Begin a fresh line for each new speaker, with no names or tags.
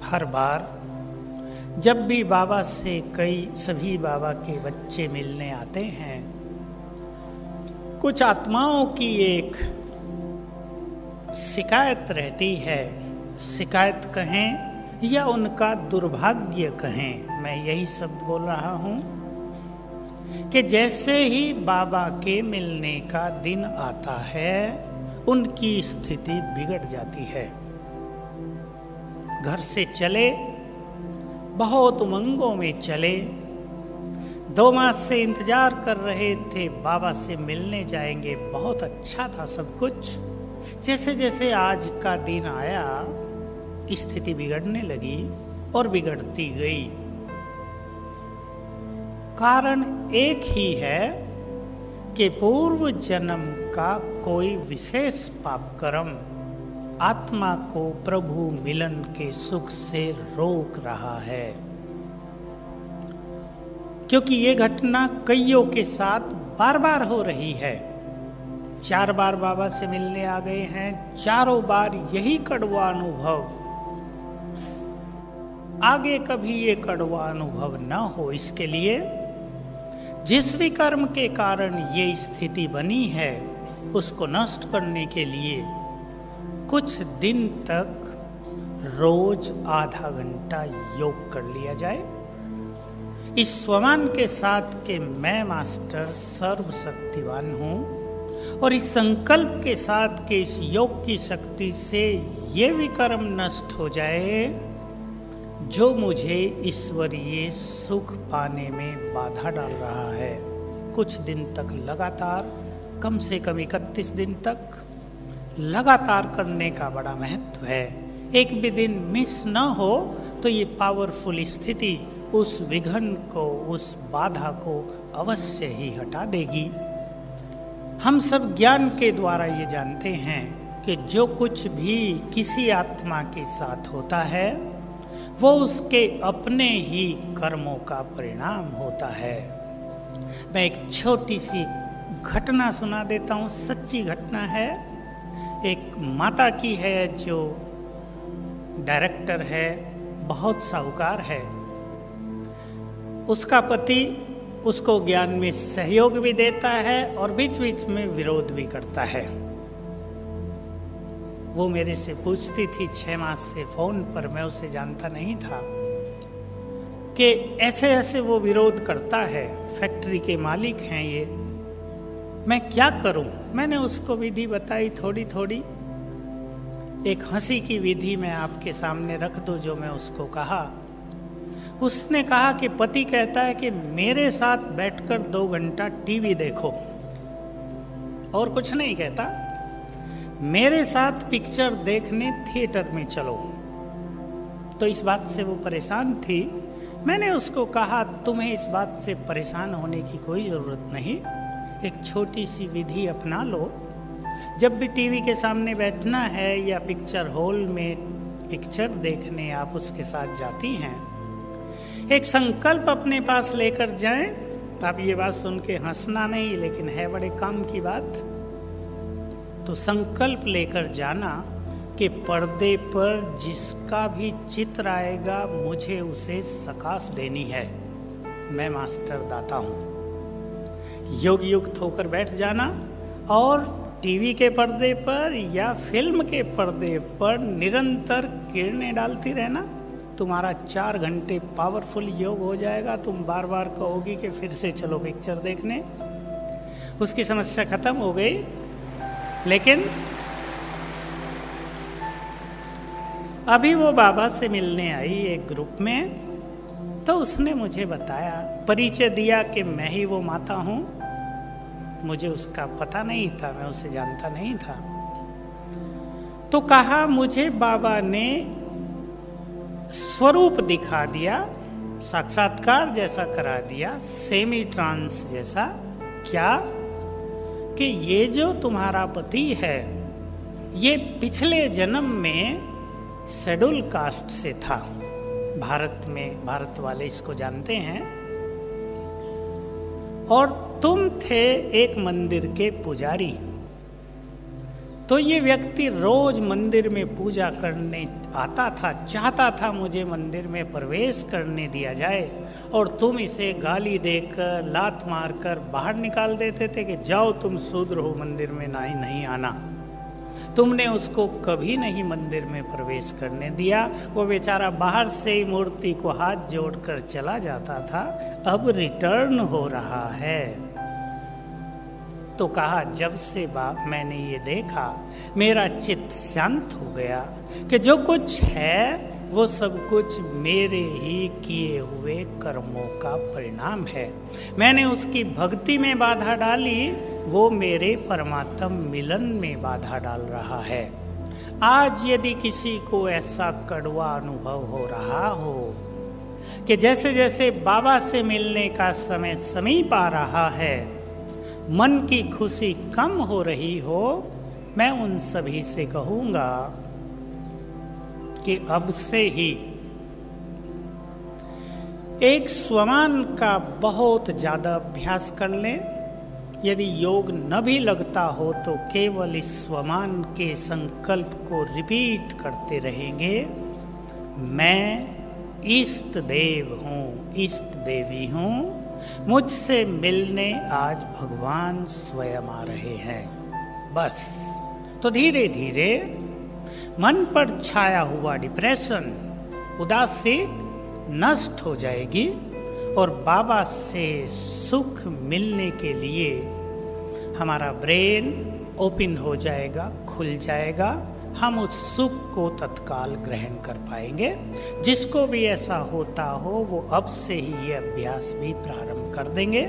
हर बार जब भी बाबा से सभी बाबा के बच्चे मिलने आते हैं, कुछ आत्माओं की एक शिकायत रहती है। शिकायत कहें या उनका दुर्भाग्य कहें, मैं यही शब्द बोल रहा हूं कि जैसे ही बाबा के मिलने का दिन आता है, उनकी स्थिति बिगड़ जाती है। घर से चले, बहुत उमंगों में चले, 2 मास से इंतजार कर रहे थे बाबा से मिलने जाएंगे, बहुत अच्छा था सब कुछ। जैसे जैसे आज का दिन आया, स्थिति बिगड़ने लगी और बिगड़ती गई। कारण एक ही है कि पूर्व जन्म का कोई विशेष पाप कर्म आत्मा को प्रभु मिलन के सुख से रोक रहा है। क्योंकि ये घटना कईयों के साथ बार बार हो रही है। 4 बार बाबा से मिलने आ गए हैं, चारों बार यही कड़वा अनुभव। आगे कभी ये कड़वा अनुभव न हो, इसके लिए जिस भी कर्म के कारण ये स्थिति बनी है, उसको नष्ट करने के लिए कुछ दिन तक रोज आधा घंटा योग कर लिया जाए, इस स्वमान के साथ कि मैं मास्टर सर्वशक्तिवान हूं, और इस संकल्प के साथ कि इस योग की शक्ति से ये भी कर्म नष्ट हो जाए जो मुझे ईश्वरीय सुख पाने में बाधा डाल रहा है। कुछ दिन तक लगातार, कम से कम 31 दिन तक लगातार करने का बड़ा महत्व है। एक भी दिन मिस न हो तो ये पावरफुल स्थिति उस विघ्न को, उस बाधा को अवश्य ही हटा देगी। हम सब ज्ञान के द्वारा ये जानते हैं कि जो कुछ भी किसी आत्मा के साथ होता है, वो उसके अपने ही कर्मों का परिणाम होता है। मैं एक छोटी सी घटना सुना देता हूँ, सच्ची घटना है। एक माता की है जो डायरेक्टर है, बहुत साहूकार है। उसका पति उसको ज्ञान में सहयोग भी देता है और बीच बीच में विरोध भी करता है। वो मेरे से पूछती थी 6 मास से फोन पर, मैं उसे जानता नहीं था कि ऐसे ऐसे वो विरोध करता है। फैक्ट्री के मालिक हैं ये, मैं क्या करूं? मैंने उसको विधि बताई थोड़ी थोड़ी। एक हंसी की विधि मैं आपके सामने रख दूं जो मैं उसको कहा। उसने कहा कि पति कहता है कि मेरे साथ बैठकर 2 घंटा टीवी देखो, और कुछ नहीं कहता। मेरे साथ पिक्चर देखने थिएटर में चलो। तो इस बात से वो परेशान थी। मैंने उसको कहा तुम्हें इस बात से परेशान होने की कोई ज़रूरत नहीं, एक छोटी सी विधि अपना लो। जब भी टीवी के सामने बैठना है या पिक्चर हॉल में पिक्चर देखने आप उसके साथ जाती हैं, एक संकल्प अपने पास लेकर जाएं। आप ये बात सुन के हंसना नहीं, लेकिन है बड़े काम की बात। तो संकल्प लेकर जाना कि पर्दे पर जिसका भी चित्र आएगा मुझे उसे सकाश देनी है। मैं मास्टर दाता हूँ। योग युक्त होकर बैठ जाना और टीवी के पर्दे पर या फिल्म के पर्दे पर निरंतर किरणें डालती रहना। तुम्हारा 4 घंटे पावरफुल योग हो जाएगा। तुम बार बार कहोगी कि फिर से चलो पिक्चर देखने। उसकी समस्या खत्म हो गई। लेकिन अभी वो बाबा से मिलने आई एक ग्रुप में, तो उसने मुझे बताया, परिचय दिया कि मैं ही वो माता हूँ। मुझे उसका पता नहीं था, मैं उसे जानता नहीं था। तो कहा मुझे बाबा ने स्वरूप दिखा दिया, साक्षात्कार जैसा करा दिया, सेमी ट्रांस जैसा। क्या? कि ये जो तुम्हारा पति है, ये पिछले जन्म में शेड्यूल कास्ट से था। भारत में, भारत वाले इसको जानते हैं। और तुम थे एक मंदिर के पुजारी। तो ये व्यक्ति रोज मंदिर में पूजा करने आता था, चाहता था मुझे मंदिर में प्रवेश करने दिया जाए, और तुम इसे गाली देकर लात मारकर बाहर निकाल देते थे कि जाओ तुम शूद्र हो, मंदिर में नहीं आना। तुमने उसको कभी नहीं मंदिर में प्रवेश करने दिया। वो बेचारा बाहर से ही मूर्ति को हाथ जोड़कर चला जाता था, अब रिटर्न हो रहा है। तो कहा जब से बाप मैंने ये देखा मेरा चित्त शांत हो गया कि जो कुछ है वो सब कुछ मेरे ही किए हुए कर्मों का परिणाम है। मैंने उसकी भक्ति में बाधा डाली, वो मेरे परमात्म मिलन में बाधा डाल रहा है। आज यदि किसी को ऐसा कड़वा अनुभव हो रहा हो कि जैसे जैसे बाबा से मिलने का समय समीप आ रहा है, मन की खुशी कम हो रही हो, मैं उन सभी से कहूंगा कि अब से ही एक स्वमान का बहुत ज्यादा अभ्यास कर लें। यदि योग न भी लगता हो तो केवल इस स्वमान के संकल्प को रिपीट करते रहेंगे, मैं इष्ट देव हूँ, इष्ट देवी हूँ, मुझसे मिलने आज भगवान स्वयं आ रहे हैं। बस तो धीरे धीरे मन पर छाया हुआ डिप्रेशन, उदासी नष्ट हो जाएगी और बाबा से सुख मिलने के लिए हमारा ब्रेन ओपन हो जाएगा, खुल जाएगा। हम उस सुख को तत्काल ग्रहण कर पाएंगे। जिसको भी ऐसा होता हो वो अब से ही ये अभ्यास भी प्रारंभ कर देंगे।